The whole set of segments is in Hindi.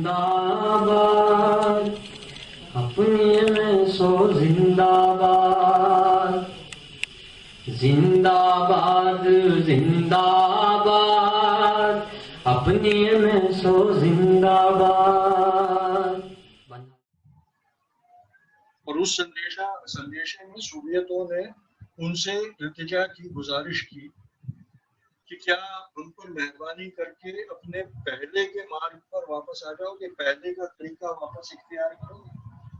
जिंदाबाद, अपने में सो जिंदाबाद, जिंदाबाद जिंदाबाद, अपने में सो जिंदाबाद। और उस संदेशे में सोवियतों ने उनसे इल्तिजा की, गुजारिश की कि क्या आप हम पर मेहरबानी करके अपने पहले के मार्ग पर वापस आ जाओगे, पहले का तरीका वापस इख्तियार करोगे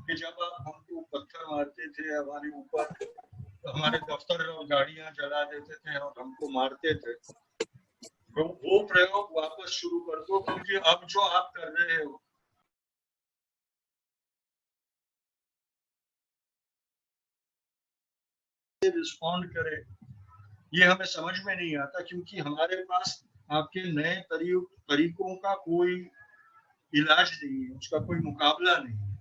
कि जब आप हमको पत्थर मारते थे, हमारे ऊपर हमारे दफ्तर और गाड़ियां जला देते थे और हमको मारते थे, तो वो प्रयोग वापस शुरू कर दो, क्योंकि अब जो आप कर रहे हो रिस्पॉन्ड करे, ये हमें समझ में नहीं आता, क्योंकि हमारे पास आपके नए तरीकों का कोई इलाज नहीं है, उसका कोई मुकाबला नहीं है।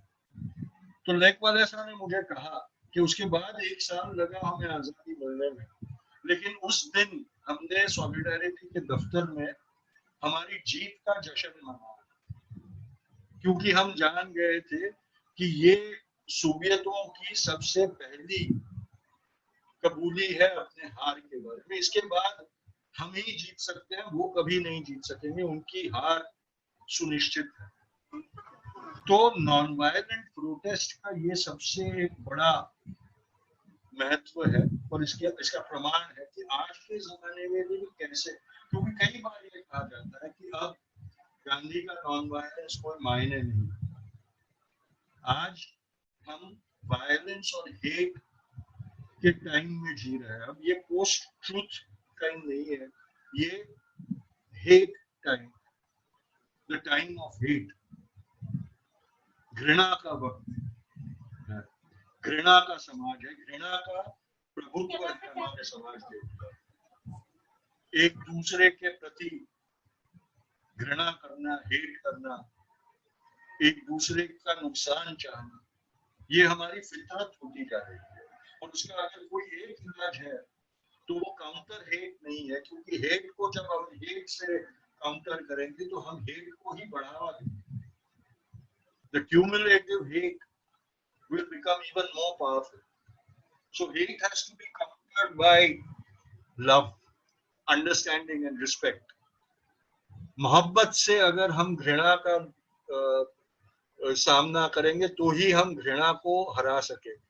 तो लेकवाले साहब ने मुझे कहा कि उसके बाद 1 साल लगा हमें आजादी मिलने में, लेकिन उस दिन हमने सॉलिडारिटी के दफ्तर में हमारी जीत का जश्न मनाया, क्योंकि हम जान गए थे कि ये सोवियतों की सबसे पहली कबूली है अपने हार के बारे में। इसके बाद हम ही जीत सकते हैं, वो कभी नहीं जीत सकेंगे, उनकी हार सुनिश्चित है। तो नॉन वायलेंट प्रोटेस्ट का ये सबसे एक बड़ा महत्व है, और इसका प्रमाण है कि आज के जमाने में भी कैसे, क्योंकि कई बार ये कहा जाता है कि अब गांधी का नॉन वायलेंस कोई मायने नहीं। आज हम वायलेंस और हेट के टाइम में जी रहे हैं। अब ये पोस्ट ट्रूथ टाइम नहीं है, ये hate time, the time of hate, घृणा का वक्त है, घृणा का समाज है, घृणा का प्रभुत्व है हमारे समाज के ऊपर। एक दूसरे के प्रति घृणा करना, हेट करना, एक दूसरे का नुकसान चाहना, ये हमारी फितरत होती जा रही है। और उसका अगर कोई एक इलाज है तो वो काउंटर हेट नहीं है, क्योंकि हेट को जब हम हेट से काउंटर करेंगे तो हम हेट को ही बढ़ावा देंगे। The cumulative hate will become even more powerful. So hate has to be countered by love, understanding and respect. मोहब्बत से अगर हम घृणा का सामना करेंगे तो ही हम घृणा को हरा सकेंगे,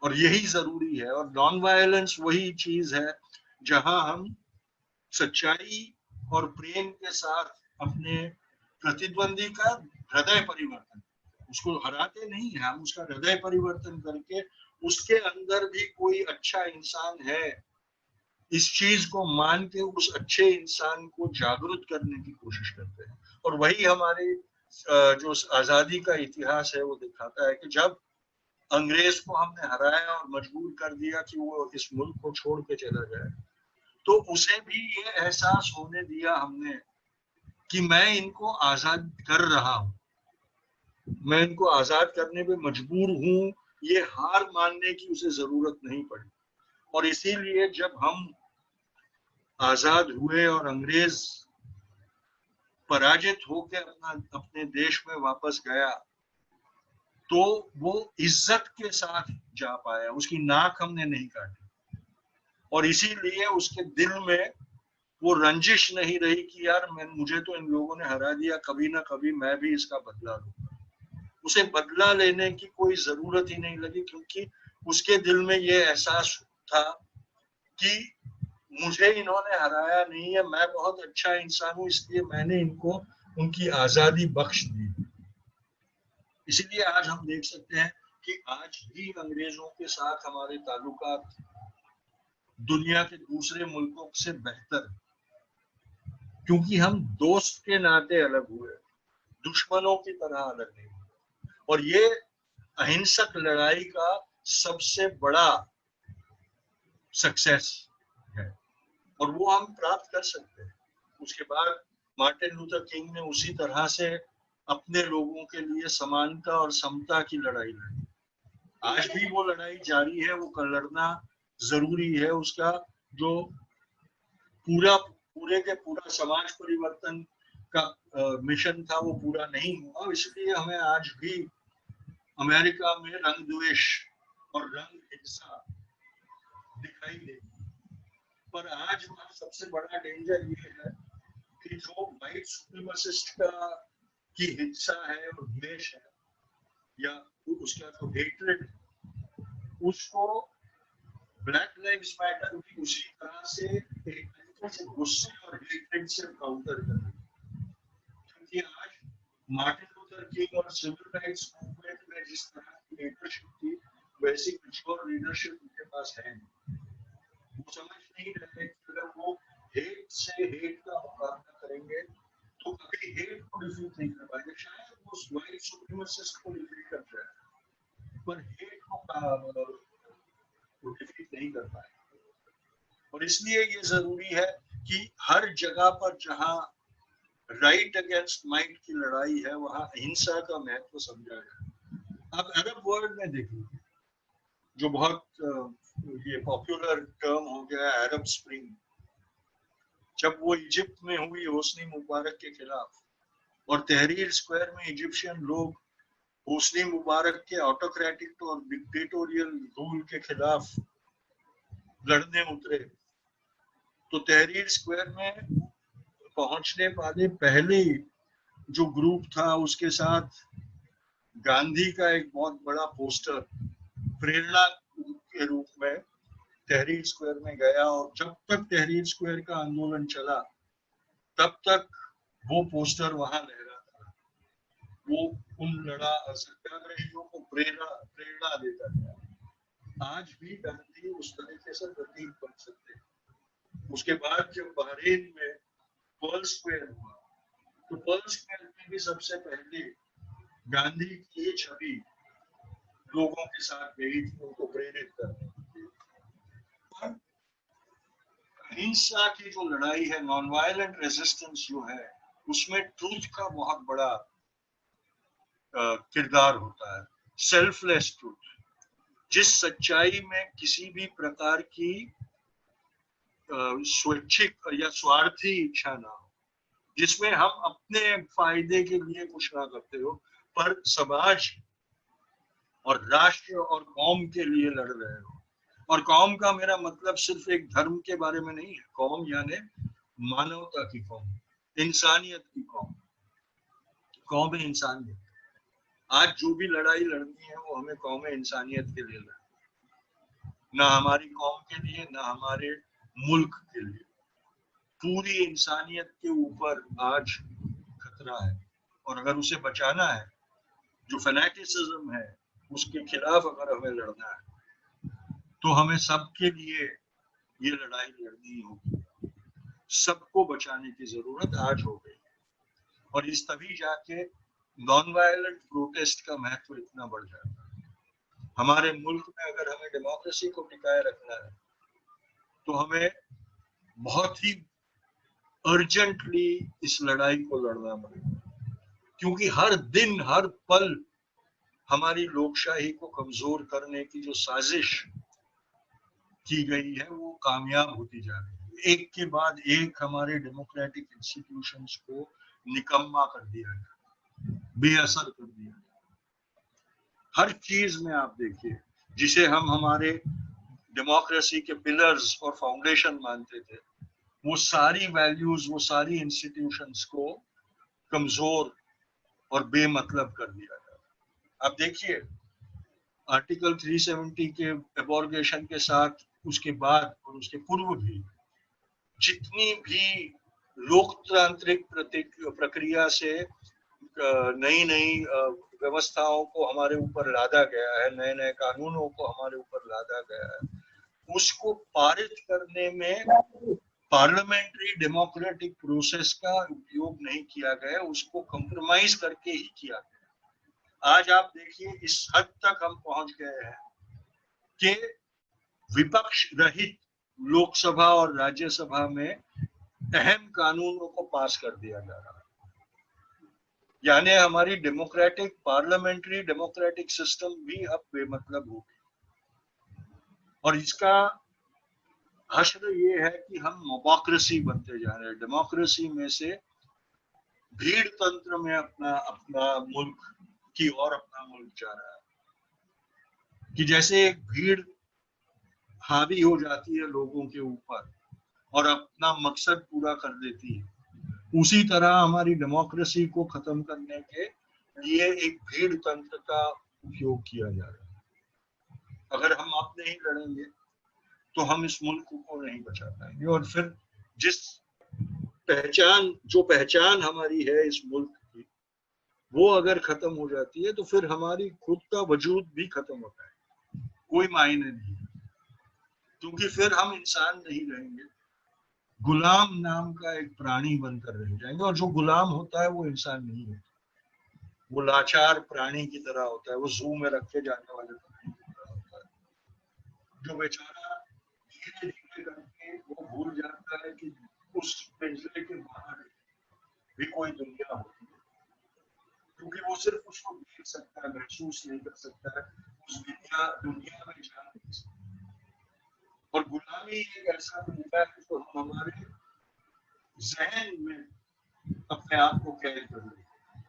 और यही जरूरी है। और नॉन वायलेंस वही चीज है जहां हम सच्चाई और प्रेम के साथ अपने प्रतिद्वंदी का हृदय परिवर्तन, उसको हराते नहीं है, हम उसका हृदय परिवर्तन करके उसके अंदर भी कोई अच्छा इंसान है, इस चीज को मान के उस अच्छे इंसान को जागरूक करने की कोशिश करते हैं। और वही हमारे जो आजादी का इतिहास है वो दिखाता है कि जब अंग्रेज को हमने हराया और मजबूर कर दिया कि वो इस मुल्क को छोड़ के चला जाए, तो उसे भी ये एहसास होने दिया हमने कि मैं इनको आजाद कर रहा हूं, मैं इनको आजाद करने पे मजबूर हूं, ये हार मानने की उसे जरूरत नहीं पड़ी। और इसीलिए जब हम आजाद हुए और अंग्रेज पराजित होकर अपने देश में वापस गया, तो वो इज्जत के साथ जा पाया, उसकी नाक हमने नहीं काटी, और इसीलिए उसके दिल में वो रंजिश नहीं रही कि यार मुझे तो इन लोगों ने हरा दिया, कभी ना कभी मैं भी इसका बदला लूंगा। उसे बदला लेने की कोई जरूरत ही नहीं लगी, क्योंकि उसके दिल में ये एहसास था कि मुझे इन्होंने हराया नहीं है, मैं बहुत अच्छा इंसान हूं, इसलिए मैंने इनको उनकी आजादी बख्श दी। इसीलिए आज हम देख सकते हैं कि आज भी अंग्रेजों के साथ हमारे ताल्लुकात दुनिया के दूसरे मुल्कों से बेहतर है, क्योंकि हम दोस्त के नाते अलग हुए, दुश्मनों की तरह अलग नहीं हुए। और ये अहिंसक लड़ाई का सबसे बड़ा सक्सेस है, और वो हम प्राप्त कर सकते हैं। उसके बाद मार्टिन लूथर किंग ने उसी तरह से अपने लोगों के लिए समानता और समता की लड़ाई लड़ी। आज भी वो लड़ाई जारी है, वो लड़ना जरूरी है। उसका जो पूरे के पूरा समाज परिवर्तन का मिशन था वो पूरा नहीं हुआ, इसलिए हमें आज भी अमेरिका में रंग द्वेष और रंग हिंसा दिखाई देती। पर आज वहाँ सबसे बड़ा डेंजर ये है कि जो वाइट सुप्रीमासिस्ट का की हिंसा है और द्वेष है या उसका जो हेट्रेड, उसको ब्लैक लाइव्स मैटर भी उसी तरह से एक तरीके से गुस्से और हेट्रेड से काउंटर कर रही है। क्योंकि आज मार्टिन लूथर किंग और सिविल राइट्स मूवमेंट में जिस तरह की लीडरशिप थी, वैसी मैच्योर लीडरशिप उनके पास है नहीं। वो समझ नहीं रहे कि अगर वो हेट से हेट का मुकाबला करेंगे तो कभी हेट को डिफीट नहीं कर पाएंगे। शायद वो वाइट सुप्रीमासिस्ट को डिफीट कर जाए, पर हेट को डिफीट नहीं कर पाएंगे। और इसलिए ये जरूरी है कि हर जगह पर जहां राइट अगेंस्ट माइट की लड़ाई है, वहां अहिंसा का महत्व समझा जाए। अब अरब वर्ल्ड में देखिए, जो बहुत ये पॉपुलर टर्म हो गया है अरब स्प्रिंग, जब वो इजिप्ट में हुई होस्नी मुबारक के खिलाफ और तहरीर स्क्वायर में इजिप्शियन लोग होस्नी मुबारक के ऑटोक्रेटिक और डिक्टेटोरियल रूल के खिलाफ लड़ने उतरे, तो तहरीर स्क्वायर में पहुंचने वाले पहले जो ग्रुप था, उसके साथ गांधी का एक बहुत बड़ा पोस्टर प्रेरणा के रूप में तहरीर स्क्वायर में गया। और जब तक तहरीर स्क्वायर का आंदोलन चला, तब तक वो पोस्टर वहां लहरा था। वो उन सत्याग्रहियों को प्रेरणा देता था। आज भी गांधी उस तरीके से प्रतीक बन सकते हैं। उसके बाद जब बहरीन में पर्ल स्क्वायर हुआ, तो पर्ल स्क्वायर में भी सबसे पहले गांधी की छवि लोगों के साथ गई थी, उनको प्रेरित करने के लिए। पर अहिंसा की जो लड़ाई है, नॉन वायलेंट रेजिस्टेंस जो है, उसमें ट्रूथ का बहुत बड़ा किरदार होता है। सेल्फलेस ट्रूथ, जिस सच्चाई में किसी भी प्रकार की स्वैच्छिक या स्वार्थी इच्छा ना हो, जिसमें हम अपने फायदे के लिए कुछ ना करते हो, पर समाज और राष्ट्र और कौम के लिए लड़ रहे हो। और कौम का मेरा मतलब सिर्फ एक धर्म के बारे में नहीं है। कौम यानी मानवता की कौम, इंसानियत की कौम, कौम इंसानियत। आज जो भी लड़ाई लड़नी है वो हमें कौम इंसानियत के लिए लड़नी, ना हमारी कौम के लिए, ना हमारे मुल्क के लिए। पूरी इंसानियत के ऊपर आज खतरा है, और अगर उसे बचाना है, जो फैनेटिसिज्म है उसके खिलाफ अगर हमें लड़ना है, तो हमें सबके लिए ये लड़ाई लड़नी होगी। सबको बचाने की जरूरत आज हो गई, और इस तभी जाके नॉन वायलेंट प्रोटेस्ट का महत्व इतना बढ़ जाता है। हमारे मुल्क में अगर हमें डेमोक्रेसी को टिकाए रखना है, तो हमें बहुत ही अर्जेंटली इस लड़ाई को लड़ना पड़ेगा, क्योंकि हर दिन हर पल हमारी लोकशाही को कमजोर करने की जो साजिश की गई है वो कामयाब होती जा रही है। एक के बाद एक हमारे डेमोक्रेटिक इंस्टीट्यूशंस को निकम्मा कर दिया गया, बेअसर कर दिया गया। हर चीज में आप देखिए, जिसे हम हमारे डेमोक्रेसी के पिलर्स और फाउंडेशन मानते थे, वो सारी वैल्यूज, वो सारी इंस्टीट्यूशंस को कमजोर और बेमतलब कर दिया गया। अब देखिए, आर्टिकल 370 के एबॉर्गेशन के साथ, उसके बाद और उसके पूर्व भी जितनी भी लोकतांत्रिक प्रक्रिया से नई नई व्यवस्थाओं को हमारे ऊपर लादा गया है, नए नए कानूनों को हमारे ऊपर लादा गया है, उसको पारित करने में पार्लियामेंट्री डेमोक्रेटिक प्रोसेस का उपयोग नहीं किया गया, उसको कंप्रोमाइज करके ही किया गया। आज आप देखिए, इस हद तक हम पहुंच गए हैं कि विपक्ष रहित लोकसभा और राज्यसभा में अहम कानूनों को पास कर दिया जा रहा है। यानी हमारी डेमोक्रेटिक पार्लियामेंट्री डेमोक्रेटिक सिस्टम भी अब बेमतलब हो गई, और इसका हश्र ये है कि हम मोबोक्रेसी बनते जा रहे हैं। डेमोक्रेसी में से भीड़ तंत्र में अपना अपना मुल्क की ओर अपना मुल्क जा रहा है, कि जैसे एक भीड़ हावी हो जाती है लोगों के ऊपर और अपना मकसद पूरा कर देती है, उसी तरह हमारी डेमोक्रेसी को खत्म करने के लिए एक भीड़ तंत्र का उपयोग किया जा रहा है। अगर हम आप नहीं लड़ेंगे तो हम इस मुल्क को नहीं बचा पाएंगे, और फिर जिस पहचान हमारी है इस मुल्क की, वो अगर खत्म हो जाती है तो फिर हमारी खुद का वजूद भी खत्म होता है, कोई मायने नहीं, क्योंकि फिर हम इंसान नहीं रहेंगे, गुलाम नाम का एक प्राणी बनकर रह जाएंगे। और जो गुलाम होता है वो इंसान नहीं होता, वो लाचार प्राणी की तरह होता है, वो जू में रखे जाने वाले प्राणी की तरह होता है, जो बेचारा धीरे धीरे करके वो भूल जाता है कि उस पिंजरे के बाहर भी कोई दुनिया होती है, क्योंकि वो सिर्फ उसको देख सकता है, महसूस नहीं कर सकता है, उस दुनिया में जा नहीं सकता। और गुलामी एक ऐसा तरीका है जो हम हमारे जहन में अपने आप को कैद कर लेते हैं,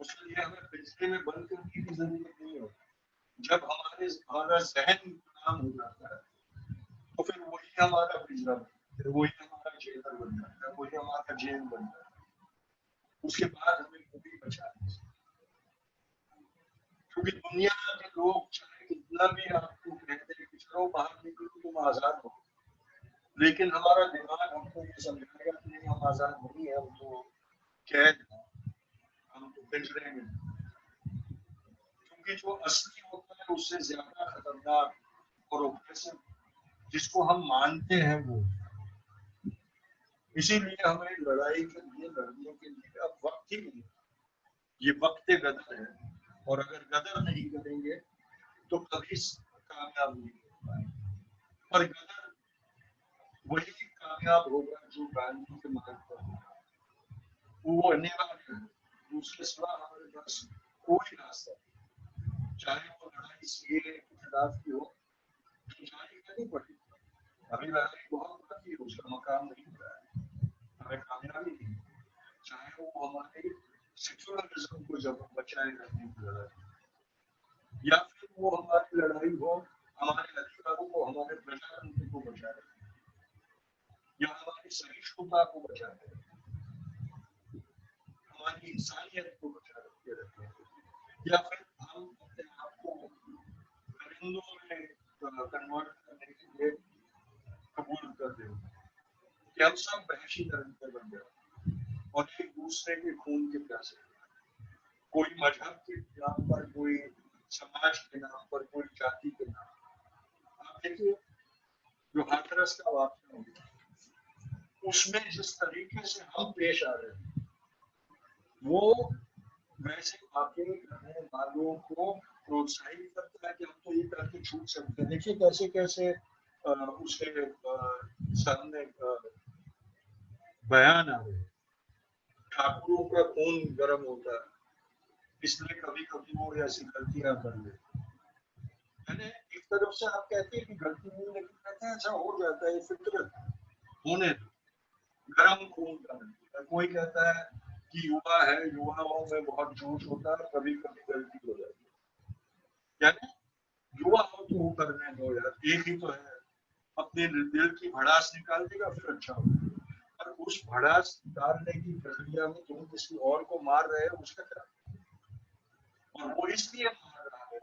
उसके लिए हमें पिंजरे में बंद करने की जरूरत नहीं होती। जब हमारा जहन गुलाम हो जाता है तो फिर वही हमारा पिंजरा बनता है, वही हमारा जेलर बन जाता है, वही हमारा जेल बन जाता है। उसके बाद हमें कभी बचा नहीं सकता, क्योंकि दुनिया के लोग चाहे कितना भी आपको कहते हैं कि चलो बाहर निकलो तुम आजाद हो, लेकिन हमारा दिमाग हमको ये समझाएगा कि नहीं, हम आजाद नहीं है, हम तो कैद हैं, हम तो पिंजरे में। क्योंकि जो असली होता है उससे ज्यादा खतरनाक और ऑप्रेसिव जिसको हम मानते हैं वो, इसीलिए हमें लड़ाई के लिए, लड़ने के लिए अब वक्त ही नहीं, ये वक्त गदर है, और अगर गदर नहीं करेंगे तो कभी कामयाब नहीं हो पाएंगे। और गदर वही कामयाब होगा जो गांधी के मार्ग पर होगा, वो अनिवार्य है, उसके सिवा हमारे पास कोई रास्ता नहीं। चाहे वो लड़ाई सीए के खिलाफ की हो तो जारी करनी पड़ेगी, अभी लड़ाई बहुत बाकी है, उसका मकाम नहीं मिला है, हमें कामयाबी नहीं। चाहे वो हमारे सेक्युलरिज्म को जब बचाए रखने की लड़ाई, या फिर वो हमारी लड़ाई हो हमारे अधिकारों को, हमारे प्रजातंत्र को बचाए, या हमारी सहिष्णुता को बचाए, हमारी इंसानियत को बचाए के रखे, या फिर हम अपने आप को परिंदों में कन्वर्ट करने के लिए कबूल कर दें कि हम सब वहशी तरह बन जाए और एक दूसरे के खून के प्यासे, कोई मजहब के नाम पर, कोई समाज के नाम पर, कोई जाति के नाम पर। आप देखिए जो हाथरस का वाकया होगा, उसमें जिस तरीके से हम पेश आ रहे हैं वो वैसे वाकई करने वालों को प्रोत्साहित करता है कि हम तो ये करके छूट सकते हैं। देखिए कैसे कैसे उसके सामने बयान आ रहे हैं, ठाकुरों का खून गर्म होता है इसलिए कभी कभी वो ऐसी गलतियां कर लेते। मैंने एक तरफ से आप कहते हैं कि गलती नहीं, लेकिन कहते हैं ऐसा हो जाता है, फितरत होने दो, गर्म खून का। कोई कहता है कि युवा है, युवाओं में बहुत जोश होता है, कभी कभी गलती हो जाती है, यानी युवा हो तो वो करने दो यार, एक ही तो है, अपने दिल की भड़ास निकाल देगा फिर अच्छा होगा। और उस भड़ास निकालने की प्रक्रिया में तुम किसी और को मार रहे हो, उसका क्या? और वो इसलिए मार रहा है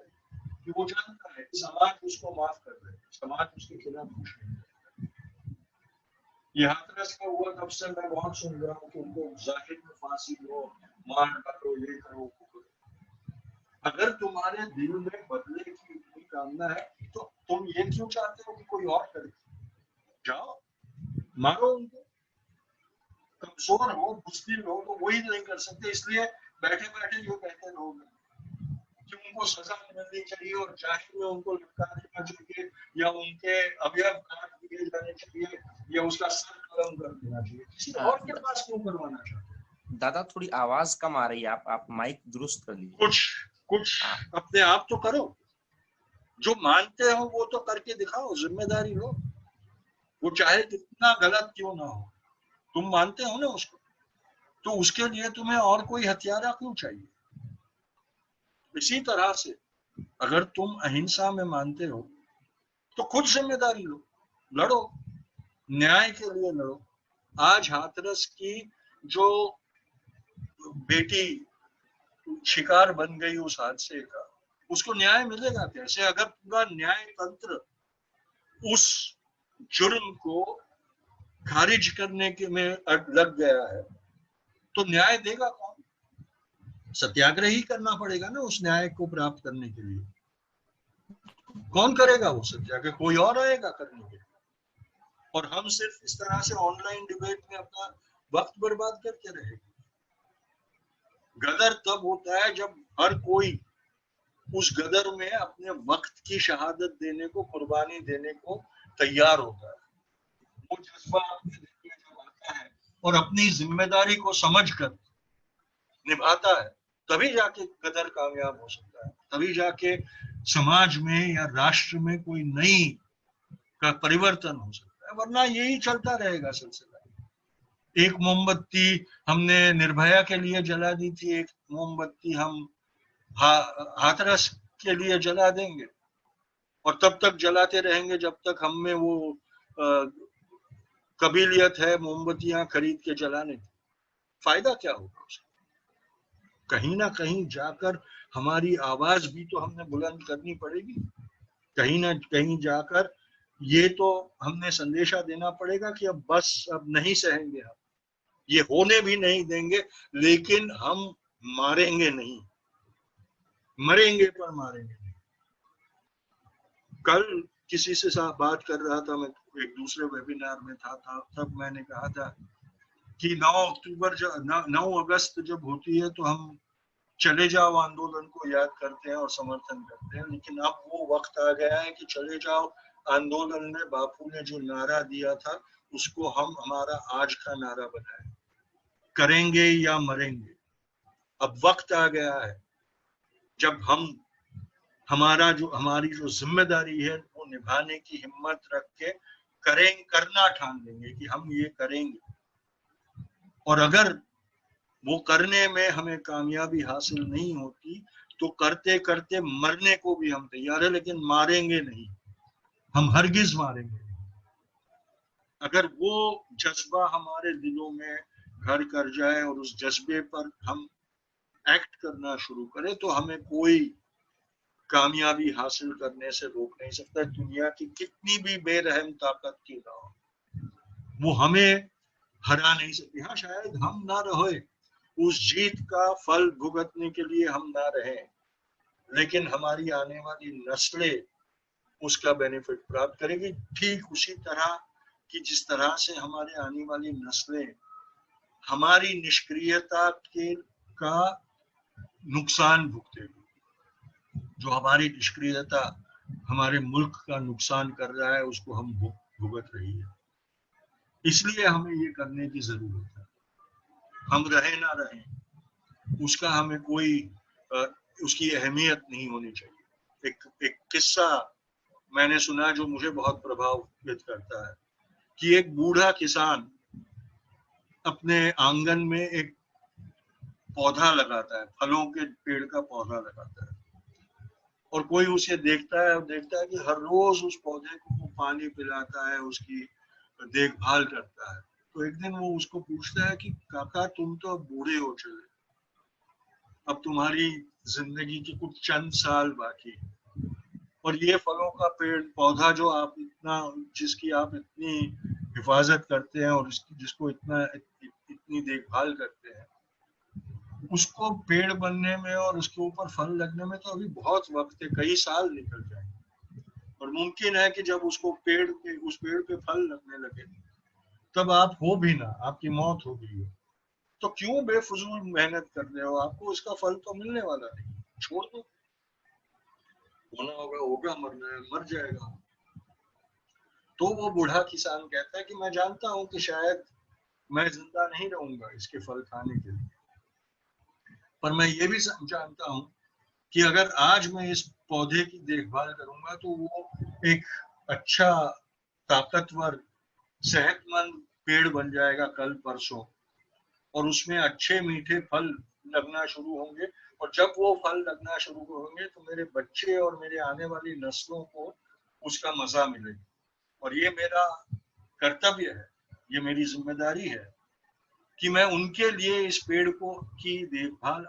कि वो जानता है कि समाज उसको माफ कर रहे, समाज उसके खिलाफ कुछ नहीं है। ये हाथरस का हुआ तब से मैं बहुत सुन रहा हूँ कि उनको जाहिर में फांसी दो, मार डालो, ये करो वो करो। अगर तुम्हारे दिल में बदले की इतनी कामना है तो तुम ये क्यों चाहते हो कि कोई और करे? जाओ मारो उनको, कमजोर हो, मुश्किल हो तो वही नहीं कर सकते, इसलिए बैठे बैठे जो कहते रहोगे कि उनको सजा मिलनी चाहिए और जाहिर में उनको लटका देना चाहिए, या उनके अवयव काट दिए जाने चाहिए, या उसका सर कलम कर देना चाहिए, किसी और के पास क्यों करवाना चाहते हैं? दादा थोड़ी आवाज कम आ रही है, आप माइक दुरुस्त कर लीजिए। कुछ अपने आप तो करो, जो मानते हो वो तो करके दिखाओ, जिम्मेदारी लो, वो चाहे कितना गलत क्यों ना हो, तुम मानते हो ना उसको, तो उसके लिए तुम्हें और कोई हथियारा क्यों चाहिए? इसी तरह से अगर तुम अहिंसा में मानते हो तो खुद जिम्मेदारी लो, लड़ो, न्याय के लिए लड़ो। आज हाथरस की जो बेटी शिकार बन गई उस हादसे का, उसको न्याय मिलेगा कैसे? अगर पूरा न्याय तंत्र उस जुर्म को खारिज करने के में लग गया है तो न्याय देगा कौन? सत्याग्रह ही करना पड़ेगा ना उस न्याय को प्राप्त करने के लिए। कौन करेगा वो सत्याग्रह? कोई और आएगा करने के लिए। और हम सिर्फ इस तरह से ऑनलाइन डिबेट में अपना वक्त बर्बाद करके रहेंगे। गदर तब होता है जब हर कोई उस गदर में अपने वक्त की शहादत देने को, कुर्बानी देने को तैयार होता है। वो जज्बा अपने दिल में जब आता है और अपनी जिम्मेदारी को समझकर निभाता है, तभी जाके गदर कामयाब हो सकता है, तभी जाके समाज में या राष्ट्र में कोई नई का परिवर्तन हो सकता है। वरना यही चलता रहेगा सिलसिला। एक मोमबत्ती हमने निर्भया के लिए जला दी थी, एक मोमबत्ती हम हाथरस के लिए जला देंगे और तब तक जलाते रहेंगे जब तक हम में वो कबीलियत है मोमबत्तियां खरीद के जलाने की। फायदा क्या होगा उसका? कहीं ना कहीं जाकर हमारी आवाज भी तो हमने बुलंद करनी पड़ेगी। कहीं ना कहीं जाकर ये तो हमने संदेशा देना पड़ेगा कि अब बस, अब नहीं सहेंगे, हम ये होने भी नहीं देंगे, लेकिन हम मारेंगे नहीं, मरेंगे पर मारेंगे नहीं। कल किसी से बात कर रहा था, मैं एक दूसरे वेबिनार में था तब मैंने कहा था कि 9 अगस्त जब होती है तो हम चले जाओ आंदोलन को याद करते हैं और समर्थन करते हैं, लेकिन अब वो वक्त आ गया है कि चले जाओ आंदोलन में बापू ने जो नारा दिया था उसको हम हमारा आज का नारा बनाएं, करेंगे या मरेंगे। अब वक्त आ गया है जब हम हमारी जो जिम्मेदारी है वो निभाने की हिम्मत रख के करना ठान लेंगे कि हम ये करेंगे। और अगर वो करने में हमें कामयाबी हासिल नहीं होती तो करते करते मरने को भी हम तैयार है, लेकिन मारेंगे नहीं, हम हरगिज मारेंगे नहीं। अगर वो जज्बा हमारे दिलों में घर कर जाए और उस जज्बे पर हम एक्ट करना शुरू करें तो हमें कोई कामयाबी हासिल करने से रोक नहीं सकता। दुनिया की कितनी भी बेरहम ताकत की ना हो, वो हमें हरा नहीं सकती। हाँ, शायद हम ना रहे, उस जीत का फल भुगतने के लिए हम ना रहे, लेकिन हमारी आने वाली नस्लें उसका बेनिफिट प्राप्त करेगी, ठीक उसी तरह कि जिस तरह से हमारे आने वाली नस्लें हमारी निष्क्रियता का नुकसान भुगतेगी। जो हमारी निष्क्रियता हमारे मुल्क का नुकसान कर रहा है उसको हम भुगत रही है। इसलिए हमें ये करने की जरूरत है। हम रहे ना रहे उसका हमें कोई उसकी अहमियत नहीं होनी चाहिए। एक किस्सा मैंने सुना जो मुझे बहुत प्रभावित करता है कि एक बूढ़ा किसान अपने आंगन में एक पौधा लगाता है, फलों के पेड़ का पौधा लगाता है, और कोई उसे देखता है और देखता है कि हर रोज उस पौधे को पानी पिलाता है, उसकी देखभाल करता है। तो एक दिन वो उसको पूछता है कि काका, तुम तो अब बूढ़े हो चले, अब तुम्हारी जिंदगी के कुछ चंद साल बाकी, और ये फलों का पेड़ पौधा जो आप जिसकी आप इतनी हिफाजत करते हैं और जिसको इतनी देखभाल करते हैं, उसको पेड़ बनने में और उसके ऊपर फल लगने में तो अभी बहुत वक्त है, कई साल निकल जाएंगे। और मुमकिन है कि जब उस पेड़ पे फल लगने लगे तब आप हो भी ना, आपकी मौत हो गई हो। तो क्यों बेफजूल मेहनत कर रहे हो? आपको इसका फल तो मिलने वाला नहीं, छोड़ दो। होना होगा, मरना है, मर जाएगा। तो वो बूढ़ा किसान कहता है कि मैं जानता हूं कि शायद मैं जिंदा नहीं रहूंगा इसके फल खाने के लिए, पर मैं ये भी जानता हूं कि अगर आज मैं इस पौधे की देखभाल करूंगा तो वो एक अच्छा, ताकतवर, सेहतमंद पेड़ बन जाएगा कल परसों, और उसमें अच्छे मीठे फल लगना शुरू होंगे, और जब वो फल लगना शुरू होंगे तो मेरे बच्चे और मेरे आने वाली नस्लों को उसका मजा मिलेगा। और ये मेरा कर्तव्य है, ये मेरी जिम्मेदारी है कि मैं उनके लिए इस पेड़ को की देखभाल